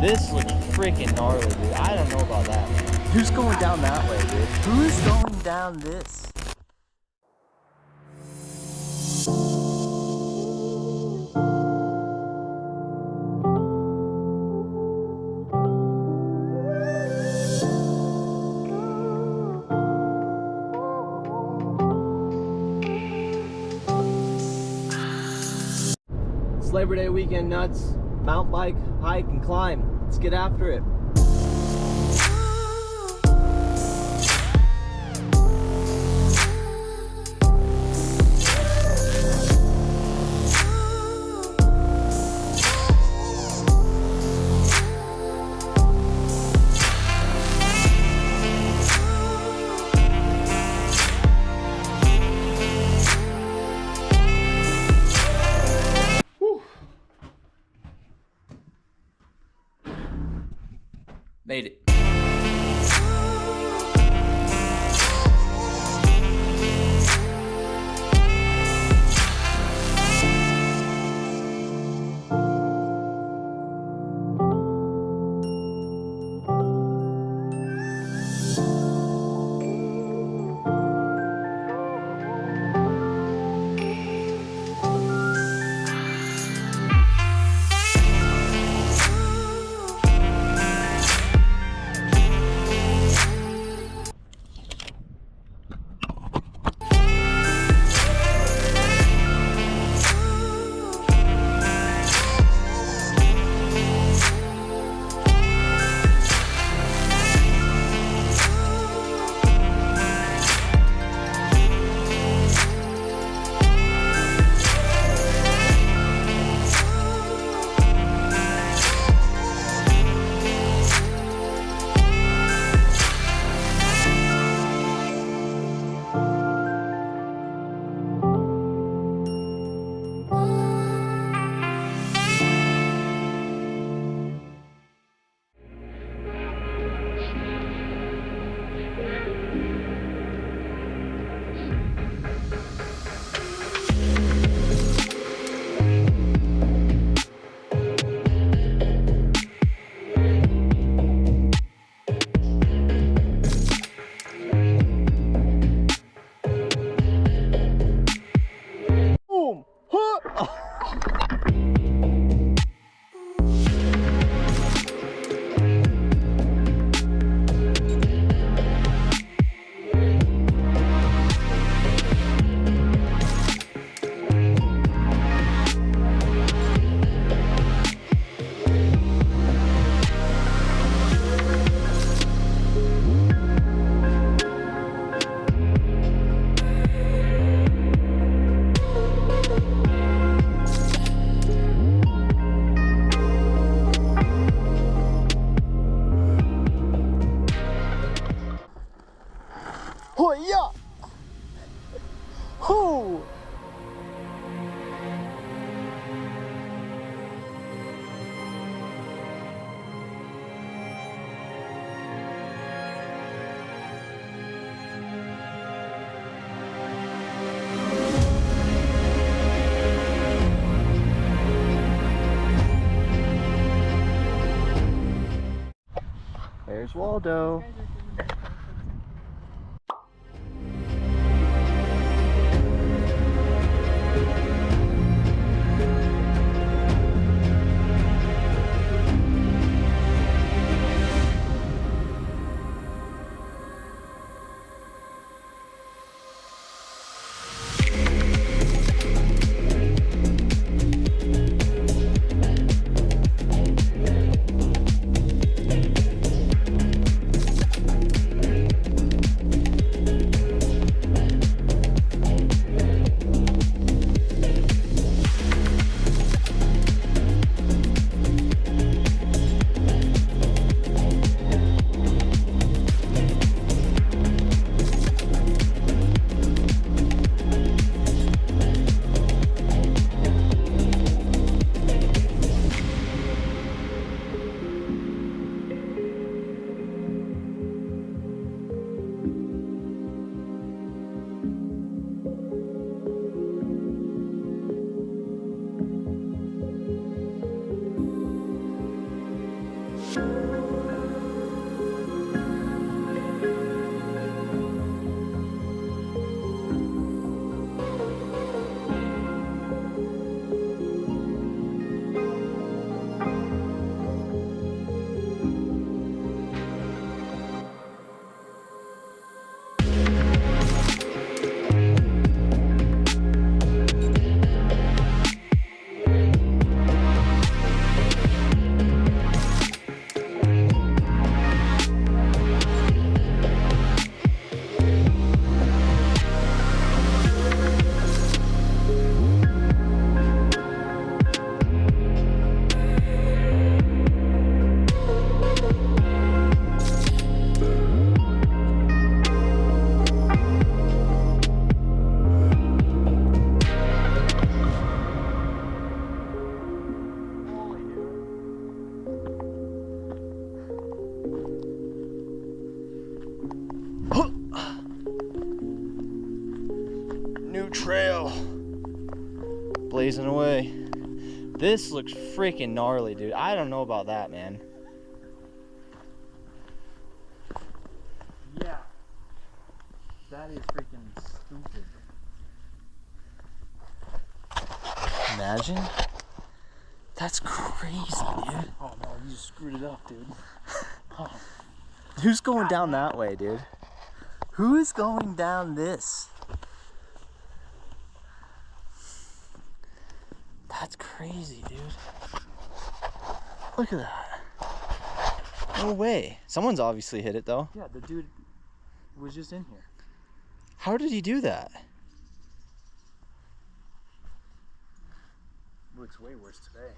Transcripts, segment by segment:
This looks freaking gnarly, dude. I don't know about that. Who's going down that way, dude? Who's going down this? It's Labor Day weekend nuts. Mountain bike, hike, and climb. Let's get after it. Made it. Oh yeah! Oh! There's Waldo. blazing away. This looks freaking gnarly, dude. I don't know about that, man. Yeah. That is freaking stupid. Imagine. That's crazy, dude. Oh no, you just screwed it up, dude. Oh. Who's going down that way, dude? Who is going down this? That's crazy, dude. Look at that. No way. Someone's obviously hit it, though. Yeah, the dude was just in here. How did he do that? Looks way worse today.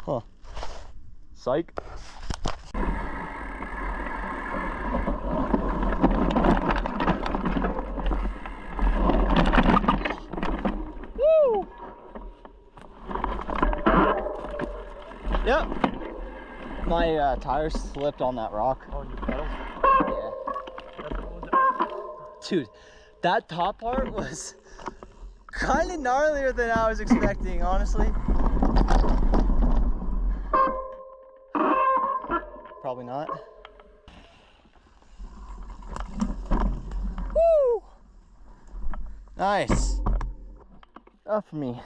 Huh. Psych. Woo! Yep. My tires slipped on that rock. Oh, new pedals? Yeah. Dude, that top part was kind of gnarlier than I was expecting, honestly. Probably not. Woo! Nice. Up for me.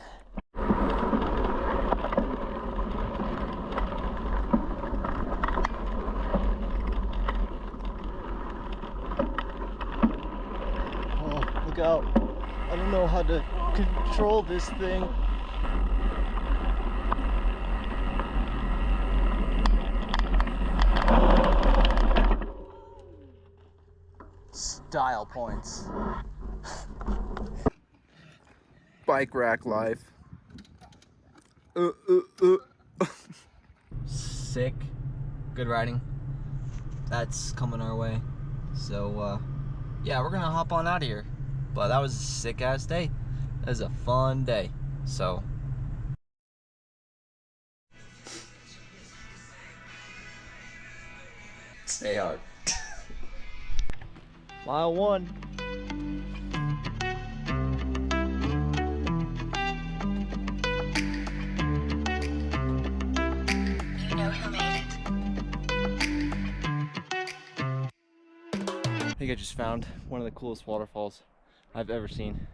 Oh, look out. I don't know how to control this thing. Style points. Bike rack life. Sick. Good riding. That's coming our way. So, yeah, we're gonna hop on out of here. But that was a sick ass day. That was a fun day. So. Stay hard. Mile 1. You know who made it. I think I just found one of the coolest waterfalls I've ever seen.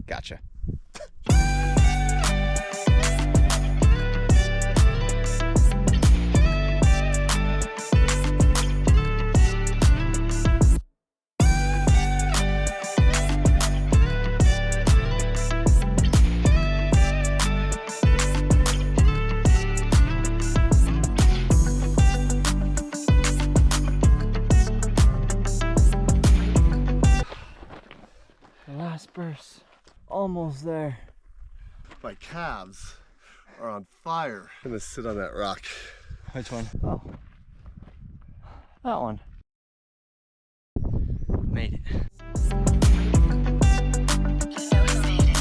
Gotcha. Last burst. Almost there. My calves are on fire. I'm gonna sit on that rock. Which one? Oh. That one. Made it. You know who made it.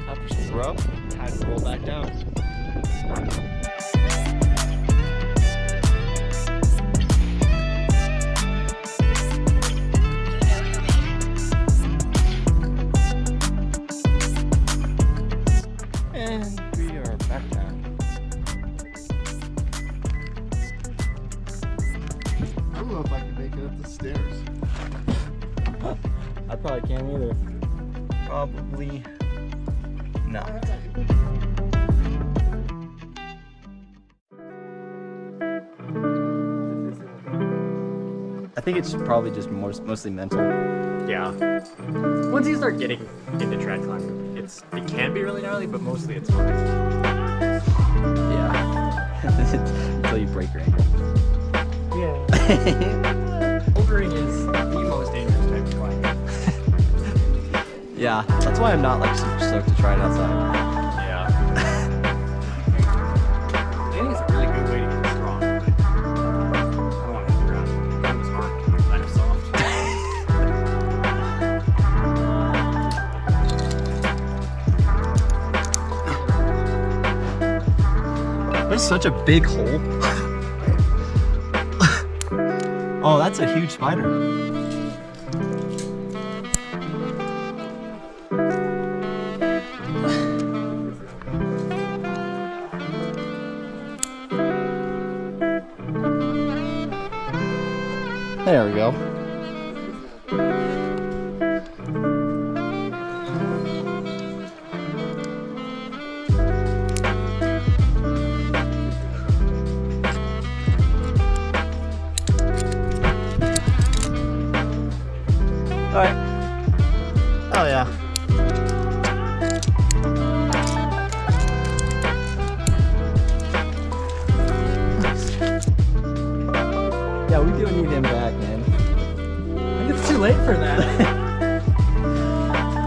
After some rough, had to roll back down. And we are back down. I don't know if I can make it up the stairs. I probably can't either. Probably not. I think it's probably just mostly mental. Yeah. Once you start getting into trad climbing, it can be really gnarly, but mostly it's fine. Yeah. Until you break your ankle. Yeah. Bouldering is the most dangerous type of climbing. Yeah, that's why I'm not like super stoked to try it outside. Yeah. I think it's a really good way to get strong. such a big hole. Oh, that's a huge spider. There we go. Alright. Oh yeah. Yeah, we do need him back, man. I think it's too late for that.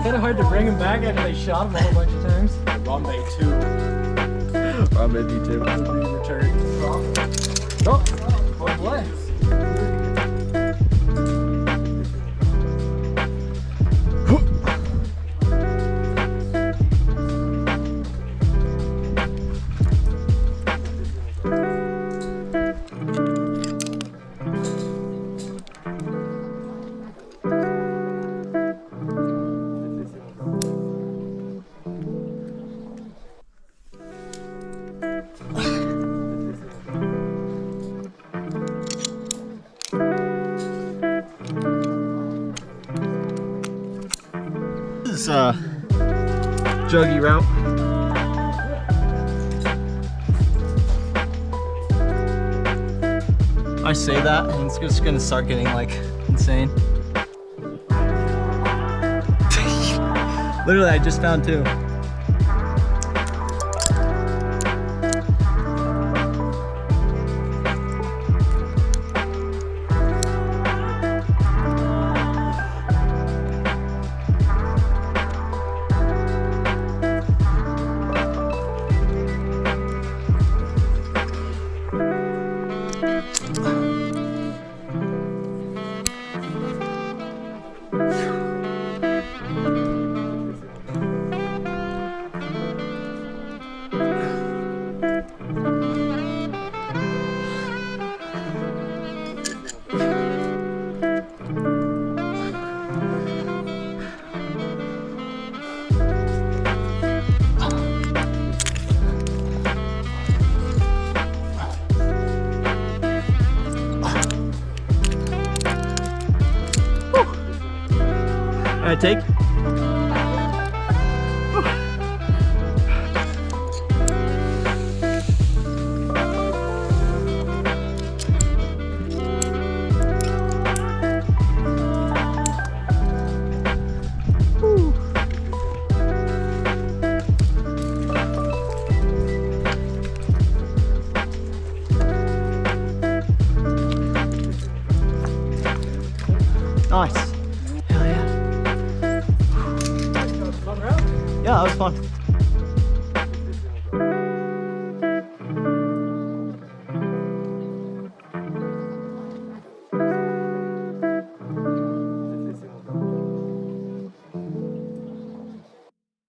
Kind of hard to bring him back after they shot him a whole bunch of times. Rambe 2. Rambe D2. Return. Oh, one play. This is juggy route. I say that and it's just gonna start getting like insane. Literally, I just found two. Alright, take. Nice. Hell yeah. Fun route. Yeah, that was fun.